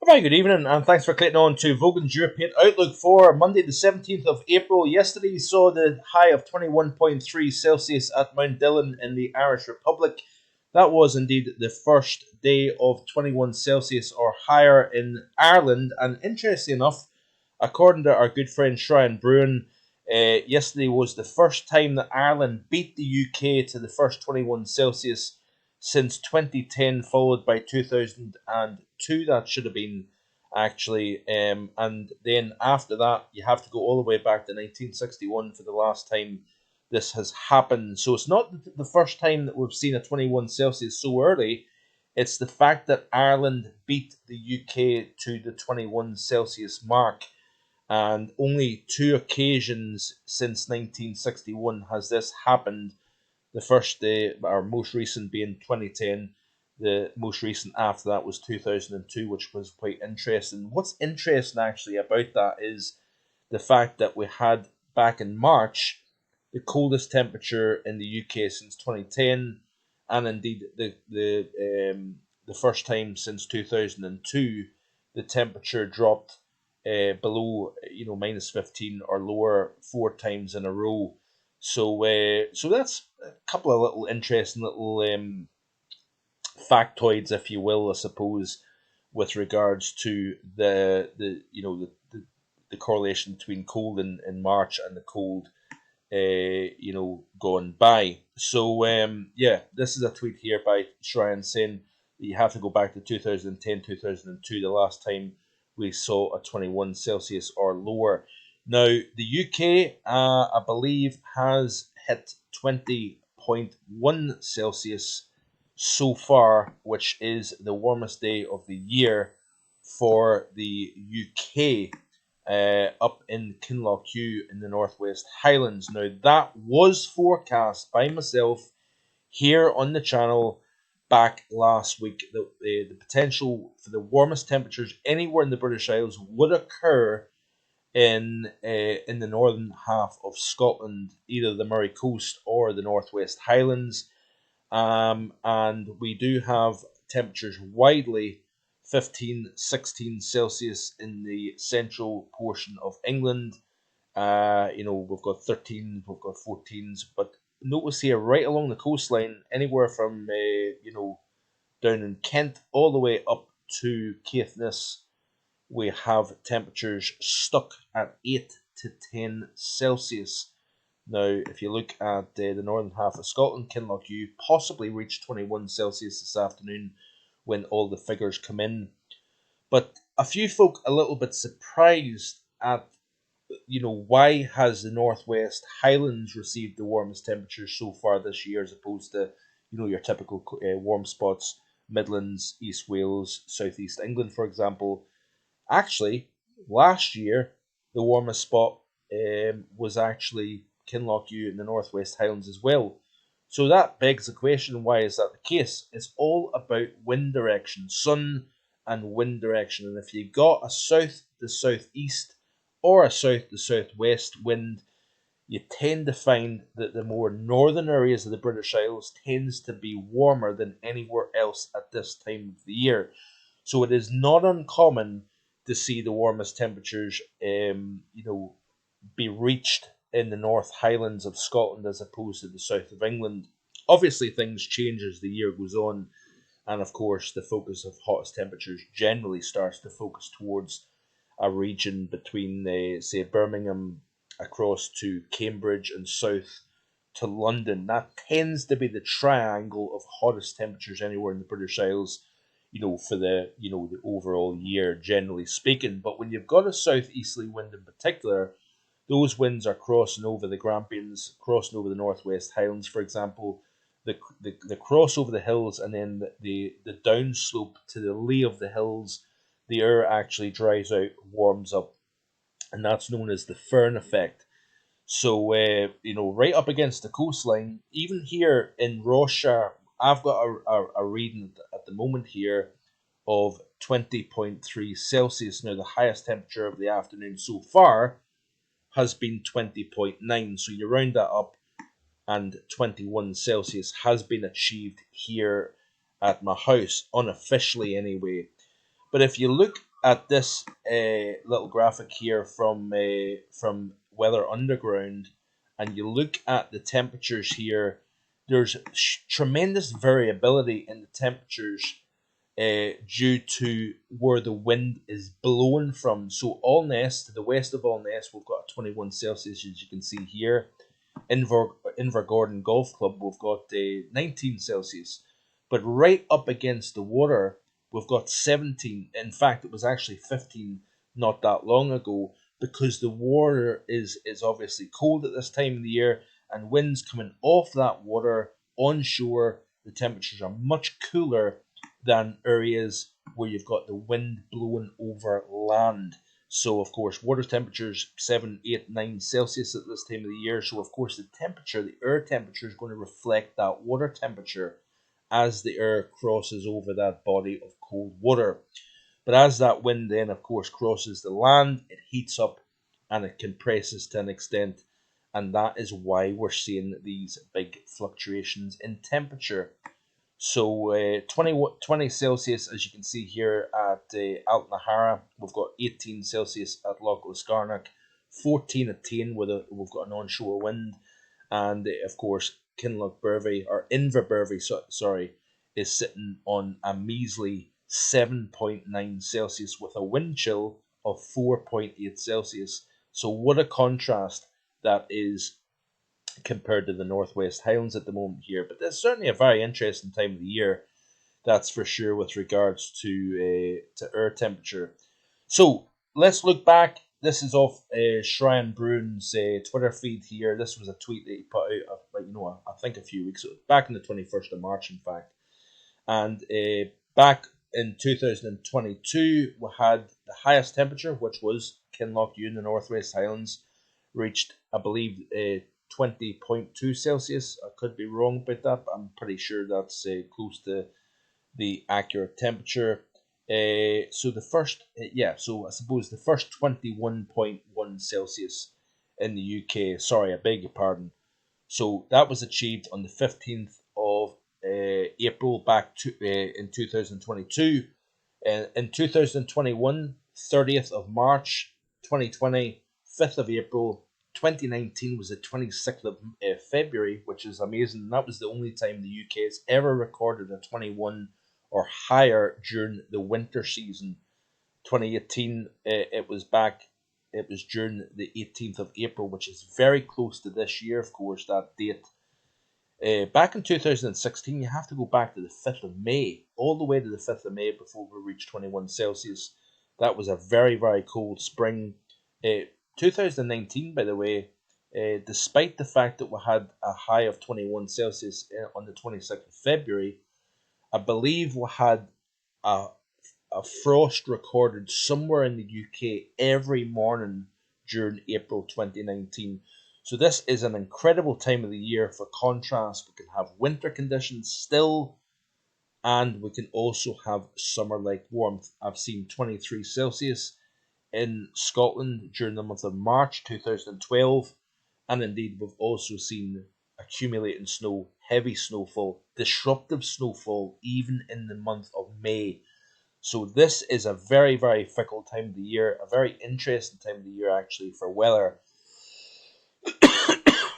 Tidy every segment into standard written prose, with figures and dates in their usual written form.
A very good evening, and thanks for clicking on to Vogan's European Outlook for Monday, the 17th of April. Yesterday saw the high of 21.3 Celsius at Mount Dillon in the Irish Republic. That was indeed the first day of 21 Celsius or higher in Ireland, and interestingly enough, according to our good friend Shrian Bruin, yesterday was the first time that Ireland beat the UK to the first 21 Celsius since 2010, followed by 2002. That should have been actually, and then after that, you have to go all the way back to 1961 for the last time this has happened. So it's not the first time that we've seen a 21 Celsius so early. It's the fact that Ireland beat the UK to the 21 Celsius mark. And only two occasions since 1961 has this happened. The first, our most recent being 2010. The most recent after that was 2002, which was quite interesting. What's interesting actually about that is the fact that we had back in March the coldest temperature in the UK since 2010, and indeed the first time since 2002 the temperature dropped below minus 15 or lower 4 times in a row. So that's a couple of little interesting little factoids, if you will, I suppose, with regards to the correlation between cold in March and the cold gone by. So this is a tweet here by Shrian saying that you have to go back to 2010, 2002, the last time we saw a 21 Celsius or lower. Now, the UK, I believe, has hit 20.1 Celsius so far, which is the warmest day of the year for the UK, up in Kinlochhew in the Northwest Highlands. Now, that was forecast by myself here on the channel back last week. The potential for the warmest temperatures anywhere in the British Isles would occur in the northern half of Scotland, either the Moray Coast or the Northwest Highlands. And we do have temperatures widely 15, 16 Celsius in the central portion of England. We've got 13, we've got 14s, but notice here right along the coastline, anywhere from down in Kent all the way up to Caithness, we have temperatures stuck at 8 to 10 Celsius. Now, if you look at the northern half of Scotland, Kinlochhew possibly reached 21 Celsius this afternoon when all the figures come in. But a few folk a little bit surprised at, why has the Northwest Highlands received the warmest temperatures so far this year as opposed to, your typical warm spots, Midlands, East Wales, Southeast England, for example. Actually, last year, the warmest spot was actually Kinlochhew in the Northwest Highlands as well. So that begs the question, why is that the case? It's all about wind direction, sun and wind direction. And if you've got a south to southeast or a south to southwest wind, you tend to find that the more northern areas of the British Isles tends to be warmer than anywhere else at this time of the year. So it is not uncommon to see the warmest temperatures, be reached in the North Highlands of Scotland as opposed to the south of England. Obviously, things change as the year goes on, and of course, the focus of hottest temperatures generally starts to focus towards a region between, say, Birmingham across to Cambridge and south to London. That tends to be the triangle of hottest temperatures anywhere in the British Isles, for the overall year, generally speaking. But when you've got a southeasterly wind in particular, those winds are crossing over the Grampians, crossing over the Northwest Highlands, for example. The cross over the hills, and then the downslope to the lee of the hills, the air actually dries out, warms up, and that's known as the Foehn effect. So, right up against the coastline, even here in Ross-shire, I've got a reading at the moment here of 20.3 Celsius. Now, the highest temperature of the afternoon so far has been 20.9. So you round that up, and 21 Celsius has been achieved here at my house, unofficially anyway. But if you look at this little graphic here from Weather Underground, and you look at the temperatures here, there's tremendous variability in the temperatures due to where the wind is blowing from. So Allness, to the west of Allness, we've got 21 Celsius, as you can see here. Invergordon Golf Club, we've got 19 Celsius. But right up against the water, we've got 17. In fact, it was actually 15 not that long ago, because the water is obviously cold at this time of the year, and winds coming off that water onshore, the temperatures are much cooler than areas where you've got the wind blowing over land. So, of course, water temperatures 7, 8, 9 Celsius at this time of the year. So, of course, the temperature, the air temperature, is going to reflect that water temperature as the air crosses over that body of cold water. But as that wind then, of course, crosses the land, it heats up and it compresses to an extent. And that is why we're seeing these big fluctuations in temperature. So 20 Celsius, as you can see here at Altnahara. We've got 18 Celsius at Loch Liscarnock, 14 at Tain, where we've got an onshore wind. And of course, Kinlochbervie, or Inverbervie, sorry, is sitting on a measly 7.9 Celsius with a wind chill of 4.8 Celsius. So what a contrast that is compared to the Northwest Highlands at the moment here. But it's certainly a very interesting time of the year, that's for sure, with regards to air temperature. So let's look back. This is off Shrine Bruin's Twitter feed here. This was a tweet that he put out, I think a few weeks ago, back on the 21st of March, in fact. And back in 2022, we had the highest temperature, which was Kinlochune in the Northwest Highlands, reached, I believe, 20.2 Celsius. I could be wrong about that, but I'm pretty sure that's close to the accurate temperature. So I suppose the first 21.1 Celsius in the UK. Sorry, I beg your pardon. So that was achieved on the 15th of April back in 2022. In 2021, 30th of March 2020, 5th of April 2019 was the 26th of February, which is amazing. That was the only time the UK has ever recorded a 21 or higher during the winter season. 2018, it was during the 18th of April, which is very close to this year, of course, that date. Back in 2016, you have to go back to the 5th of May, all the way to the 5th of May before we reached 21 Celsius. That was a very, very cold spring. 2019, by the way, despite the fact that we had a high of 21 Celsius on the 26th of February, I believe we had a, a frost recorded somewhere in the UK every morning during April 2019. So this is an incredible time of the year. For contrast, we can have winter conditions still, and we can also have summer-like warmth. I've seen 23 Celsius in Scotland during the month of March 2012, and indeed we've also seen accumulating snow, heavy snowfall, disruptive snowfall even in the month of May. So this is a very, very fickle time of the year, a very interesting time of the year actually for weather.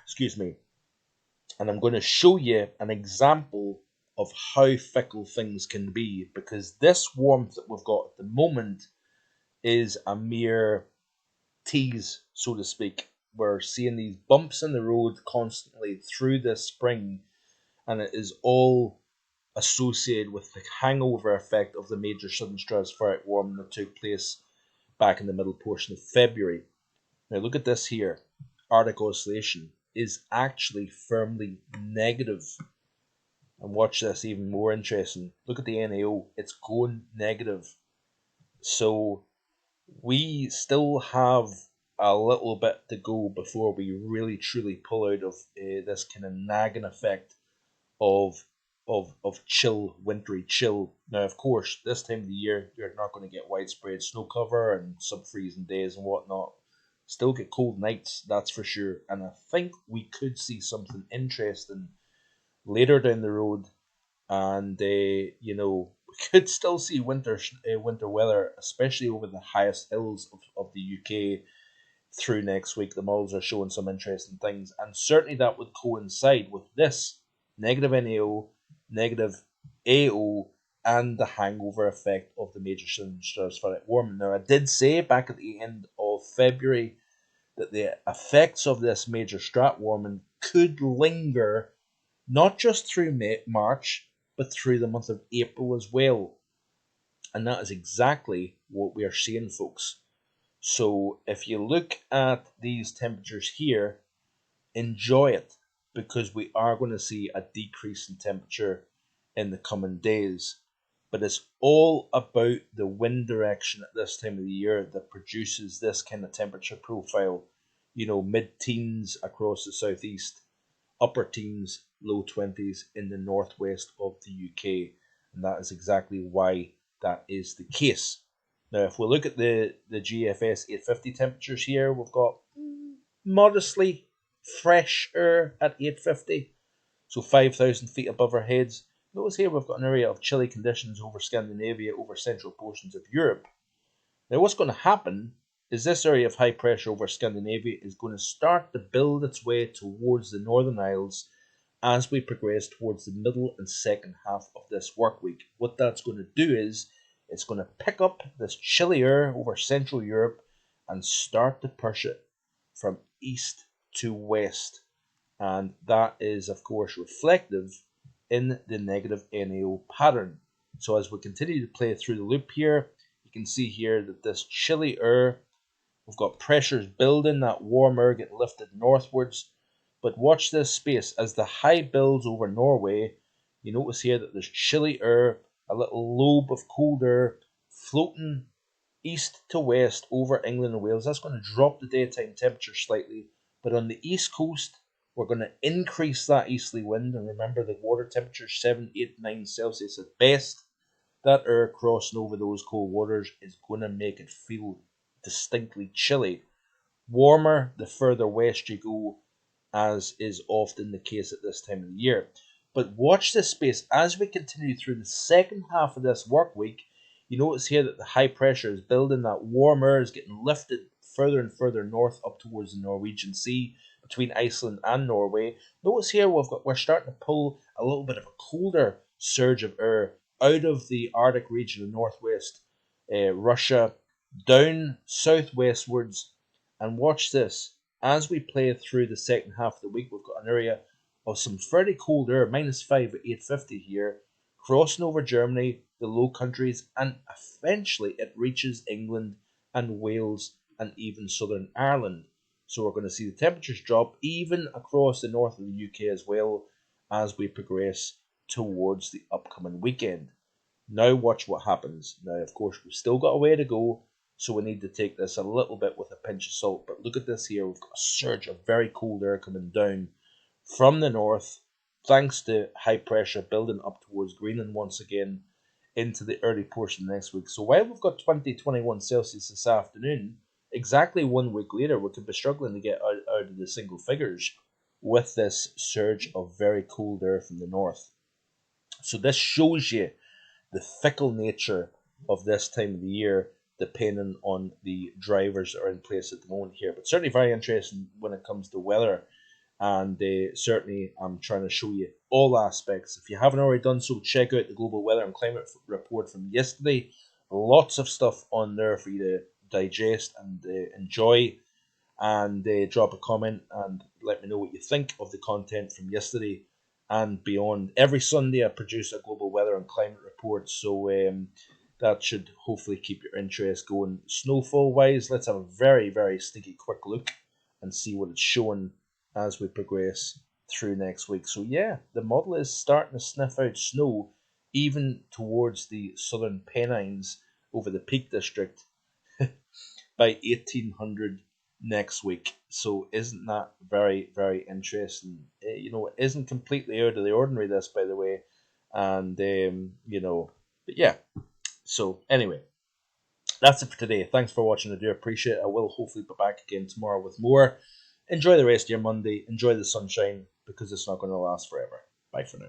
Excuse me. And I'm going to show you an example of how fickle things can be, because this warmth that we've got at the moment is a mere tease, so to speak. We're seeing these bumps in the road constantly through this spring, and it is all associated with the hangover effect of the major southern stratospheric warming that took place back in the middle portion of February. Now look at this here. Arctic oscillation is actually firmly negative. And watch this, even more interesting. Look at the NAO. It's going negative. So we still have a little bit to go before we really truly pull out of this kind of nagging effect of chill, wintry chill. Now, of course, this time of the year you're not going to get widespread snow cover and sub-freezing days and whatnot. Still get cold nights, that's for sure. And I think we could see something interesting later down the road. And could still see winter weather, especially over the highest hills of the UK through next week. The models are showing some interesting things, and certainly that would coincide with this negative NAO, negative AO, and the hangover effect of the major stratospheric warming. Now, I did say back at the end of February that the effects of this major strat warming could linger not just through March, but through the month of April as well. And that is exactly what we are seeing, folks. So if you look at these temperatures here, enjoy it, because we are going to see a decrease in temperature in the coming days. But it's all about the wind direction at this time of the year that produces this kind of temperature profile. Mid-teens across the southeast, upper teens, low 20s in the northwest of the UK. And that is exactly why that is the case. Now, if we look at the GFS 850 temperatures here, we've got modestly fresh air at 850, so 5,000 feet above our heads. Notice here we've got an area of chilly conditions over Scandinavia, over central portions of Europe. Now, what's going to happen is this area of high pressure over Scandinavia is going to start to build its way towards the Northern Isles as we progress towards the middle and second half of this work week. What that's going to do is it's going to pick up this chilly air over Central Europe and start to push it from east to west. And that is, of course, reflective in the negative NAO pattern. So as we continue to play through the loop here, you can see here that this chilly air, we've got pressures building, that warm air getting lifted northwards. But watch this space. As the high builds over Norway, you notice here that there's chilly air, a little lobe of cold air floating east to west over England and Wales. That's going to drop the daytime temperature slightly. But on the east coast, we're going to increase that easterly wind. And remember, the water temperature 7, 8, 9 Celsius at best. That air crossing over those cold waters is going to make it feel distinctly chilly. Warmer the further west you go, as is often the case at this time of the year. But watch this space as we continue through the second half of this work week. You notice here that the high pressure is building, that warm air is getting lifted further and further north up towards the Norwegian Sea between Iceland and Norway. Notice here we're starting to pull a little bit of a colder surge of air out of the Arctic region of northwest Russia down southwestwards. And watch this. As we play through the second half of the week, we've got an area of some fairly cold air, -5 at 850 here, crossing over Germany, the Low Countries, and eventually it reaches England and Wales and even Southern Ireland. So we're going to see the temperatures drop even across the north of the UK as well as we progress towards the upcoming weekend. Now watch what happens. Now, of course, we've still got a way to go, so we need to take this a little bit with a pinch of salt. But look at this here. We've got a surge of very cold air coming down from the north, thanks to high pressure building up towards Greenland once again into the early portion of next week. So while we've got 20, 21 Celsius this afternoon, exactly 1 week later, we could be struggling to get out of the single figures with this surge of very cold air from the north. So this shows you the fickle nature of this time of the year, depending on the drivers that are in place at the moment here. But certainly very interesting when it comes to weather. And certainly I'm trying to show you all aspects. If you haven't already done so, check out the Global Weather and Climate Report from yesterday. Lots of stuff on there for you to digest and enjoy. And drop a comment and let me know what you think of the content from yesterday and beyond. Every Sunday I produce a Global Weather and Climate Report, so that should hopefully keep your interest going. Snowfall wise, let's have a very, very sneaky quick look and see what it's showing as we progress through next week. So yeah, the model is starting to sniff out snow even towards the southern Pennines over the Peak District by 1800 next week. So isn't that very, very interesting? It isn't completely out of the ordinary, this, by the way. And but yeah. So anyway, that's it for today. Thanks for watching. I do appreciate it. I will hopefully be back again tomorrow with more. Enjoy the rest of your Monday. Enjoy the sunshine, because it's not going to last forever. Bye for now.